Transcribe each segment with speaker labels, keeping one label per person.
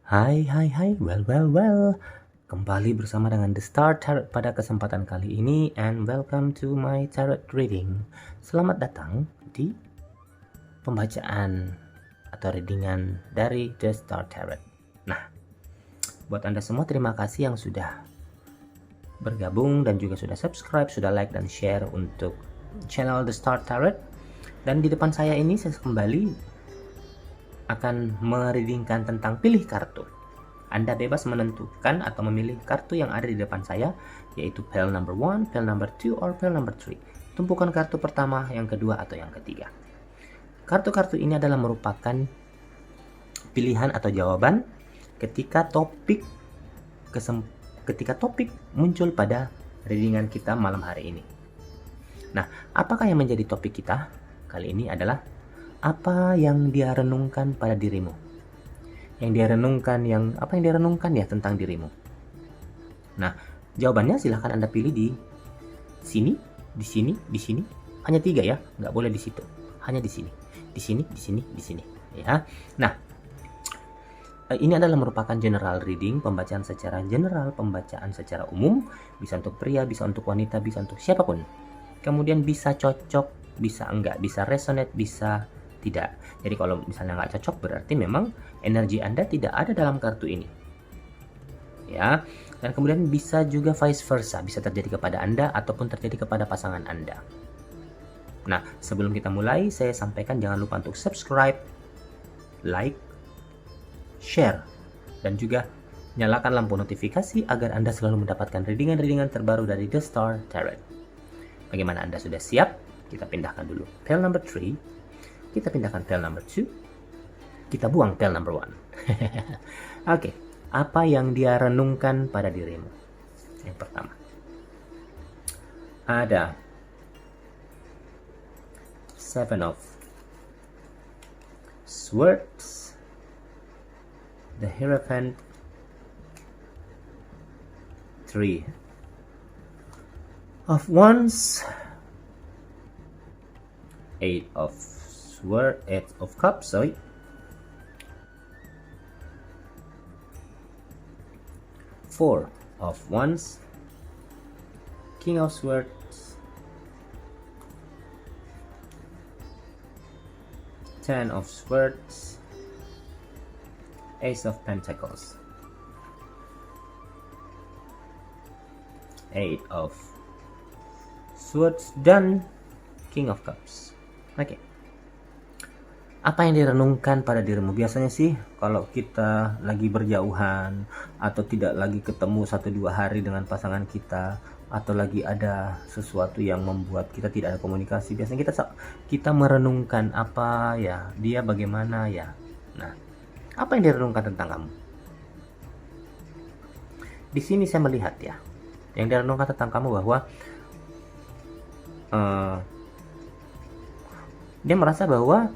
Speaker 1: Hai, well. Kembali bersama dengan The Star Tarot pada kesempatan kali ini, and welcome to my tarot reading. Selamat datang di pembacaan atau readingan dari The Star Tarot. Nah, buat Anda semua terima kasih yang sudah bergabung dan juga sudah subscribe, sudah like dan share untuk channel The Star Tarot. Dan di depan saya ini saya kembali akan mereadingkan tentang pilih kartu. Anda bebas menentukan atau memilih kartu yang ada di depan saya, yaitu pile number 1, pile number 2, or pile number 3. Tumpukan kartu pertama, yang kedua, atau yang ketiga. Kartu-kartu ini adalah merupakan pilihan atau jawaban ketika topik muncul pada readingan kita malam hari ini. Nah, apakah yang menjadi topik kita kali ini adalah apa yang dia renungkan pada dirimu? Apa yang dia renungkan ya tentang dirimu? Nah, jawabannya silahkan Anda pilih di sini, di sini, di sini. Hanya 3 ya, nggak boleh di situ. Hanya di sini, di sini, di sini, di sini. Ya. Nah, ini adalah merupakan general reading, pembacaan secara general, pembacaan secara umum, bisa untuk pria, bisa untuk wanita, bisa untuk siapapun. Kemudian bisa cocok, bisa enggak, bisa resonate, bisa tidak. Jadi kalau misalnya nggak cocok berarti memang energi Anda tidak ada dalam kartu ini. Ya. Dan kemudian bisa juga vice versa, bisa terjadi kepada Anda ataupun terjadi kepada pasangan Anda. Nah, sebelum kita mulai, saya sampaikan jangan lupa untuk subscribe, like, share, dan juga nyalakan lampu notifikasi agar Anda selalu mendapatkan readingan-readingan terbaru dari The Star Tarot. Bagaimana Anda sudah siap? Kita pindahkan dulu pile number 3. Kita pindahkan pile number 2. Kita buang pile number 1. Oke, apa yang dia renungkan pada dirimu? Yang pertama, ada Seven of Swords, the Hierophant, 3 of Wands, 8 of Cups, 4 of Wands, King of Swords, 10 of Swords, Ace of Pentacles, 8 of Swords, dan King of Cups. Oke. Apa yang direnungkan pada dirimu? Biasanya sih kalau kita lagi berjauhan atau tidak lagi ketemu 1-2 hari dengan pasangan kita, atau lagi ada sesuatu yang membuat kita tidak ada komunikasi, biasanya kita merenungkan apa ya, dia bagaimana ya. Nah, apa yang direnungkan tentang kamu? Di sini saya melihat ya, yang direnungkan tentang kamu bahwa dia merasa bahwa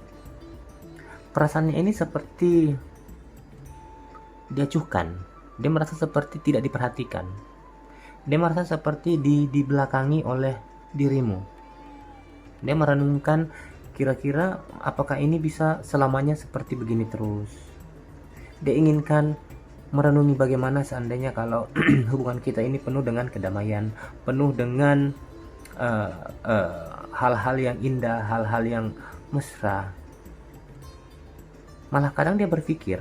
Speaker 1: perasaannya ini seperti diacuhkan. Dia merasa seperti tidak diperhatikan. Dia merasa seperti dibelakangi oleh dirimu. Dia merenungkan kira-kira apakah ini bisa selamanya seperti begini terus. Dia inginkan merenungi bagaimana seandainya kalau hubungan kita ini penuh dengan kedamaian, penuh dengan hal-hal yang indah, hal-hal yang mesra. Malah kadang dia berpikir,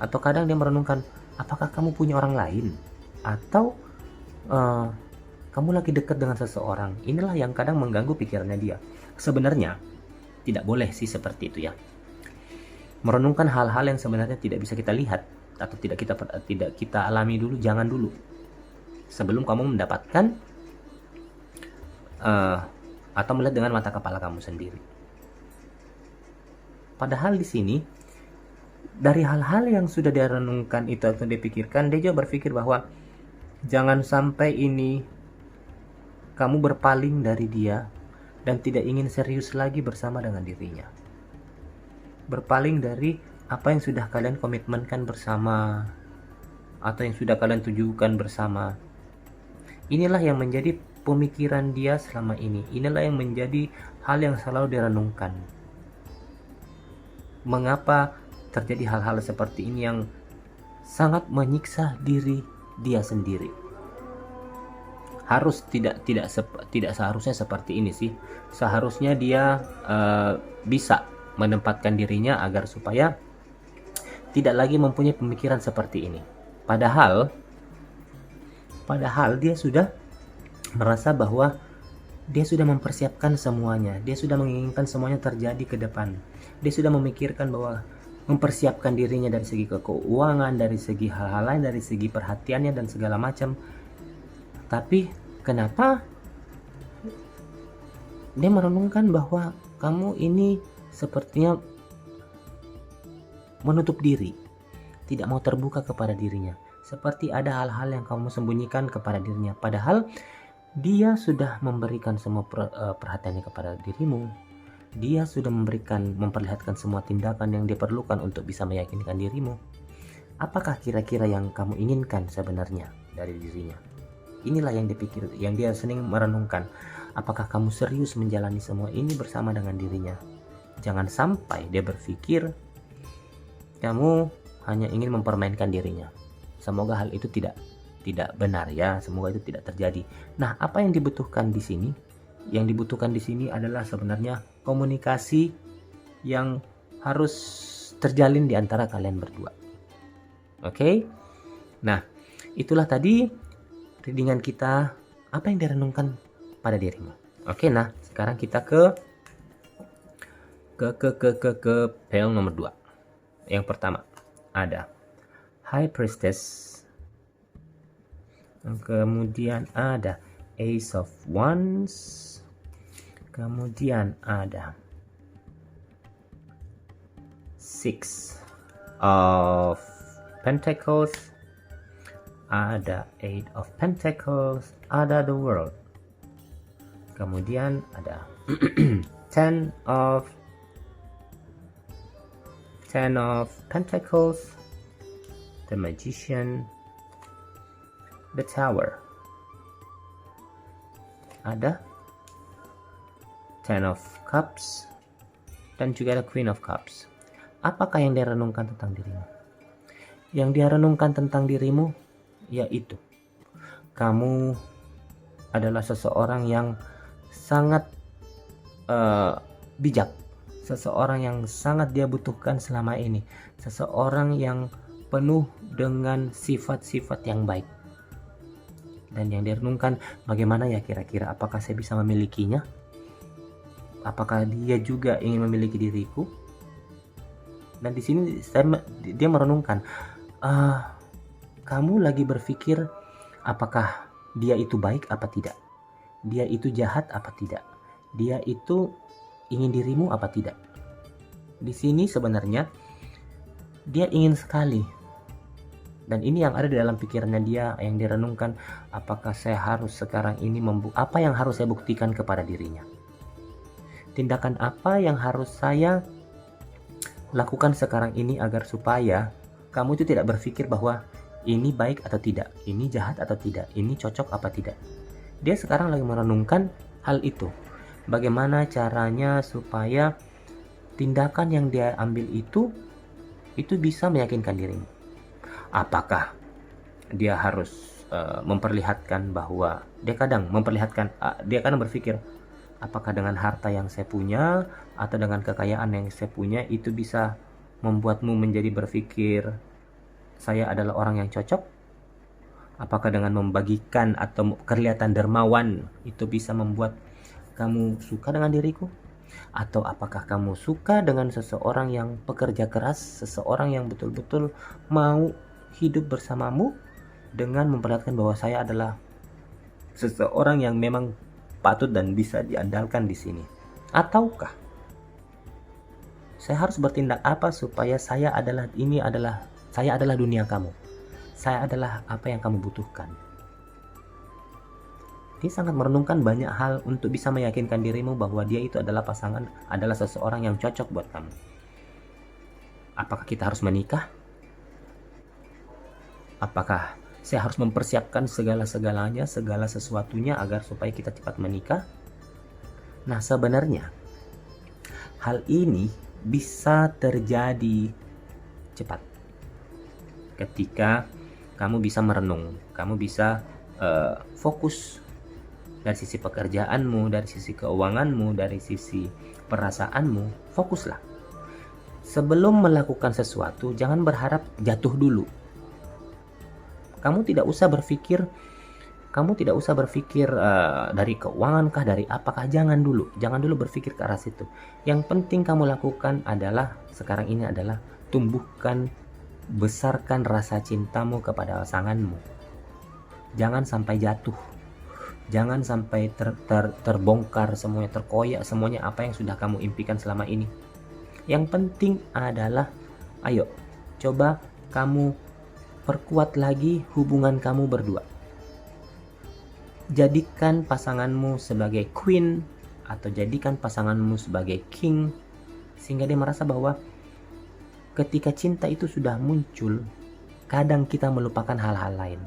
Speaker 1: atau kadang dia merenungkan, apakah kamu punya orang lain? Atau kamu lagi dekat dengan seseorang? Inilah yang kadang mengganggu pikirannya dia. Sebenarnya tidak boleh sih seperti itu ya. Merenungkan hal-hal yang sebenarnya tidak bisa kita lihat atau tidak kita alami dulu, jangan dulu. Sebelum kamu mendapatkan atau melihat dengan mata kepala kamu sendiri. Padahal di sini dari hal-hal yang sudah dia renungkan itu atau dia pikirkan, dia juga berpikir bahwa jangan sampai ini kamu berpaling dari dia dan tidak ingin serius lagi bersama dengan dirinya. Berpaling dari apa yang sudah kalian komitmenkan bersama atau yang sudah kalian tujukan bersama. Inilah yang menjadi pemikiran dia selama ini. Inilah yang menjadi hal yang selalu direnungkan. Mengapa terjadi hal-hal seperti ini yang sangat menyiksa diri dia sendiri. Tidak seharusnya seperti ini sih. Seharusnya dia bisa menempatkan dirinya agar supaya tidak lagi mempunyai pemikiran seperti ini. Padahal dia sudah merasa bahwa dia sudah mempersiapkan semuanya. Dia sudah menginginkan semuanya terjadi ke depan. Dia sudah memikirkan bahwa mempersiapkan dirinya dari segi keuangan, dari segi hal-hal lain, dari segi perhatiannya dan segala macam. Tapi kenapa dia merenungkan bahwa kamu ini sepertinya menutup diri, tidak mau terbuka kepada dirinya, seperti ada hal-hal yang kamu sembunyikan kepada dirinya, padahal dia sudah memberikan semua perhatiannya kepada dirimu. Dia sudah memperlihatkan semua tindakan yang diperlukan untuk bisa meyakinkan dirimu. Apakah kira-kira yang kamu inginkan sebenarnya dari dirinya? Inilah yang dia sering merenungkan. Apakah kamu serius menjalani semua ini bersama dengan dirinya? Jangan sampai dia berpikir kamu hanya ingin mempermainkan dirinya. Semoga hal itu tidak benar ya. Semoga itu tidak terjadi. Nah, apa yang dibutuhkan di sini? Yang dibutuhkan di sini adalah sebenarnya komunikasi yang harus terjalin di antara kalian berdua. Oke? Nah, itulah tadi readingan kita, apa yang direnungkan pada dirimu. Oke, nah sekarang kita ke panel nomor 2. Yang pertama ada High Priestess, kemudian ada Ace of Wands, kemudian ada Six of Pentacles, ada Eight of Pentacles, ada the World, kemudian ada Ten of Pentacles, the Magician, the Tower, ada Ten of Cups, dan juga ada Queen of Cups. Apakah yang dia renungkan tentang dirimu? Yang dia renungkan tentang dirimu yaitu kamu adalah seseorang yang sangat bijak, seseorang yang sangat dia butuhkan selama ini, seseorang yang penuh dengan sifat-sifat yang baik. Dan yang direnungkan, bagaimana ya kira-kira, apakah saya bisa memilikinya? Apakah dia juga ingin memiliki diriku? Dan di sini dia merenungkan, kamu lagi berpikir apakah dia itu baik apa tidak? Dia itu jahat apa tidak? Dia itu ingin dirimu apa tidak? Di sini sebenarnya dia ingin sekali. Dan ini yang ada di dalam pikirannya dia, yang direnungkan, apakah saya harus sekarang ini apa yang harus saya buktikan kepada dirinya? Tindakan apa yang harus saya lakukan sekarang ini agar supaya kamu itu tidak berpikir bahwa ini baik atau tidak, ini jahat atau tidak, ini cocok apa tidak. Dia sekarang lagi merenungkan hal itu. Bagaimana caranya supaya tindakan yang dia ambil itu bisa meyakinkan dirimu. Apakah dia harus memperlihatkan bahwa dia kadang berpikir, apakah dengan harta yang saya punya atau dengan kekayaan yang saya punya itu bisa membuatmu menjadi berpikir saya adalah orang yang cocok? Apakah dengan membagikan atau kelihatan dermawan itu bisa membuat kamu suka dengan diriku? Atau apakah kamu suka dengan seseorang yang pekerja keras, seseorang yang betul-betul mau hidup bersamamu dengan memperlihatkan bahwa saya adalah seseorang yang memang patut dan bisa diandalkan di sini? Ataukah saya harus bertindak apa supaya saya adalah dunia kamu, saya adalah apa yang kamu butuhkan? Dia sangat merenungkan banyak hal untuk bisa meyakinkan dirimu bahwa dia itu adalah pasangan, adalah seseorang yang cocok buat kamu. Apakah kita harus menikah? Apakah saya harus mempersiapkan segala-segalanya, segala sesuatunya agar supaya kita cepat menikah? Nah, sebenarnya hal ini bisa terjadi cepat. ketika kamu bisa merenung, kamu bisa fokus dari sisi pekerjaanmu, dari sisi keuanganmu, dari sisi perasaanmu. Fokuslah. Sebelum melakukan sesuatu, jangan berharap jatuh dulu. Kamu tidak usah berpikir dari keuangan kah, dari apakah, jangan dulu berpikir ke arah situ. Yang penting kamu lakukan adalah sekarang ini adalah tumbuhkan, besarkan rasa cintamu kepada pasanganmu. Jangan sampai jatuh, jangan sampai terbongkar semuanya, terkoyak semuanya apa yang sudah kamu impikan selama ini. Yang penting adalah ayo coba kamu perkuat lagi hubungan kamu berdua. Jadikan pasanganmu sebagai queen atau jadikan pasanganmu sebagai king, sehingga dia merasa bahwa ketika cinta itu sudah muncul, kadang kita melupakan hal-hal lain.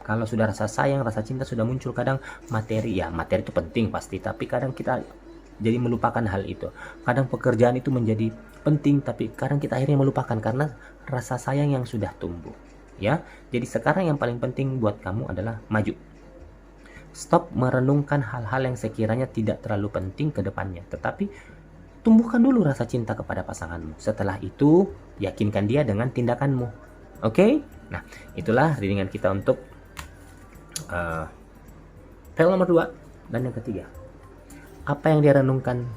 Speaker 1: Kalau sudah rasa sayang, rasa cinta sudah muncul, kadang materi itu penting pasti, tapi kadang kita jadi melupakan hal itu. Kadang pekerjaan itu menjadi penting, tapi kadang kita akhirnya melupakan karena rasa sayang yang sudah tumbuh. Ya, jadi sekarang yang paling penting buat kamu adalah maju. Stop merenungkan hal-hal yang sekiranya tidak terlalu penting ke depannya, tetapi tumbuhkan dulu rasa cinta kepada pasanganmu. Setelah itu, yakinkan dia dengan tindakanmu. Oke? Nah, itulah readingan kita untuk file nomor 2 dan yang ketiga. Apa yang dia renungkan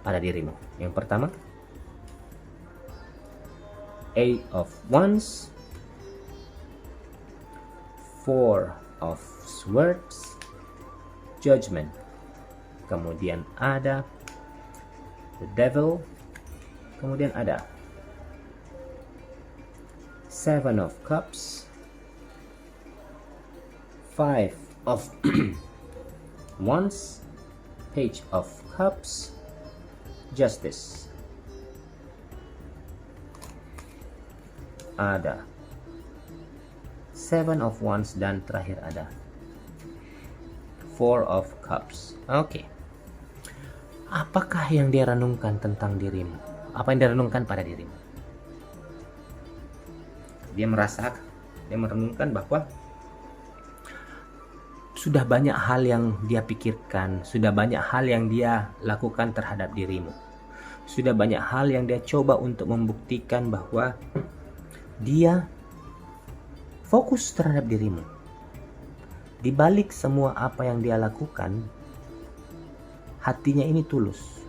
Speaker 1: pada dirimu? Yang pertama, Eight of Wands, Four of Swords, Judgment. Kemudian ada The Devil. Kemudian ada Seven of Cups, Five of Wands, Page of Cups, Justice. Ada Seven of Wands dan terakhir ada Four of Cups. Oke. Apakah yang dia renungkan tentang dirimu? Apa yang dia renungkan pada dirimu? Dia merenungkan bahwa sudah banyak hal yang dia pikirkan, sudah banyak hal yang dia lakukan terhadap dirimu. Sudah banyak hal yang dia coba untuk membuktikan bahwa dia fokus terhadap dirimu. Di balik semua apa yang dia lakukan, hatinya ini tulus.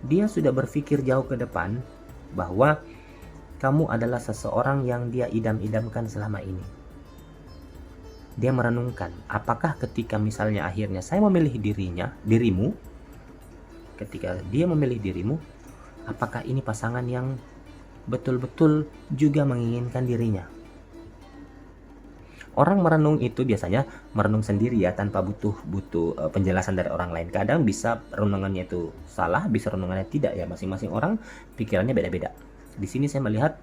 Speaker 1: Dia sudah berpikir jauh ke depan bahwa kamu adalah seseorang yang dia idam-idamkan selama ini. Dia merenungkan, apakah ketika misalnya akhirnya saya memilih dirimu, ketika dia memilih dirimu, apakah ini pasangan yang betul-betul juga menginginkan dirinya? Orang merenung itu biasanya merenung sendiri ya, tanpa butuh penjelasan dari orang lain. Kadang bisa renungannya itu salah, bisa renungannya tidak ya. Masing-masing orang pikirannya beda-beda. Di sini saya melihat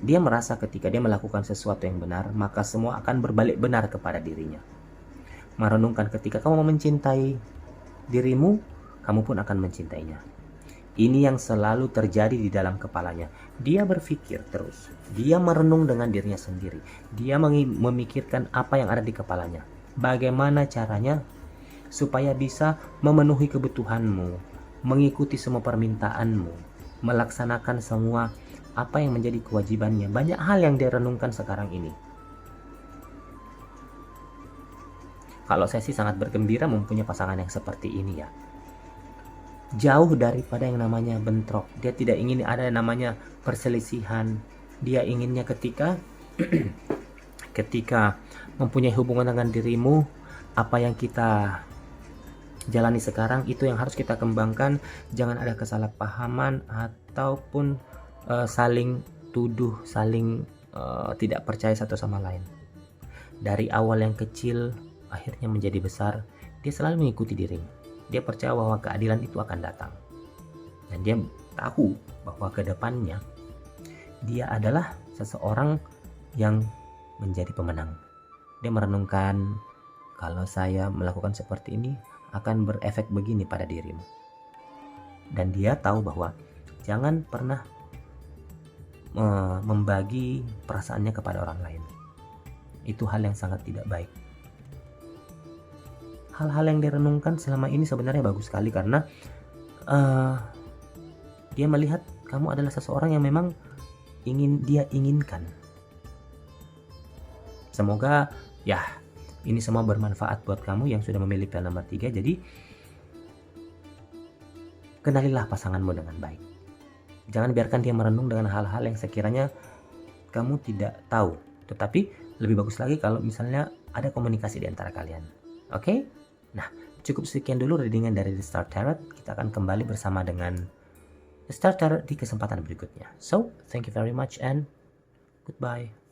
Speaker 1: dia merasa ketika dia melakukan sesuatu yang benar, maka semua akan berbalik benar kepada dirinya. Merenungkan ketika kamu mencintai dirimu, kamu pun akan mencintainya. Ini yang selalu terjadi di dalam kepalanya. Dia berpikir terus. Dia merenung dengan dirinya sendiri. Dia memikirkan apa yang ada di kepalanya. Bagaimana caranya supaya bisa memenuhi kebutuhanmu, mengikuti semua permintaanmu, melaksanakan semua apa yang menjadi kewajibannya. Banyak hal yang dia renungkan sekarang ini. Kalau saya sih sangat bergembira mempunyai pasangan yang seperti ini ya. Jauh daripada yang namanya bentrok. Dia tidak ingin ada yang namanya perselisihan. Dia inginnya ketika mempunyai hubungan dengan dirimu, apa yang kita jalani sekarang itu yang harus kita kembangkan. Jangan ada kesalahpahaman ataupun saling tuduh, saling tidak percaya satu sama lain. Dari awal yang kecil akhirnya menjadi besar, dia selalu mengikuti dirimu. Dia percaya bahwa keadilan itu akan datang. Dan dia tahu bahwa ke depannya dia adalah seseorang yang menjadi pemenang. Dia merenungkan, kalau saya melakukan seperti ini akan berefek begini pada dirimu. Dan dia tahu bahwa Jangan pernah membagi perasaannya kepada orang lain. Itu hal yang sangat tidak baik. Hal-hal yang direnungkan selama ini sebenarnya bagus sekali karena dia melihat kamu adalah seseorang yang memang dia inginkan. Semoga ya ini semua bermanfaat buat kamu yang sudah memilih pilihan nomor 3. Jadi kenalilah pasanganmu dengan baik. Jangan biarkan dia merenung dengan hal-hal yang sekiranya kamu tidak tahu. Tetapi lebih bagus lagi kalau misalnya ada komunikasi di antara kalian. Oke? Nah, cukup sekian dulu readingan dari The Star Tarot. Kita akan kembali bersama dengan The Star Tarot di kesempatan berikutnya. So, thank you very much and goodbye.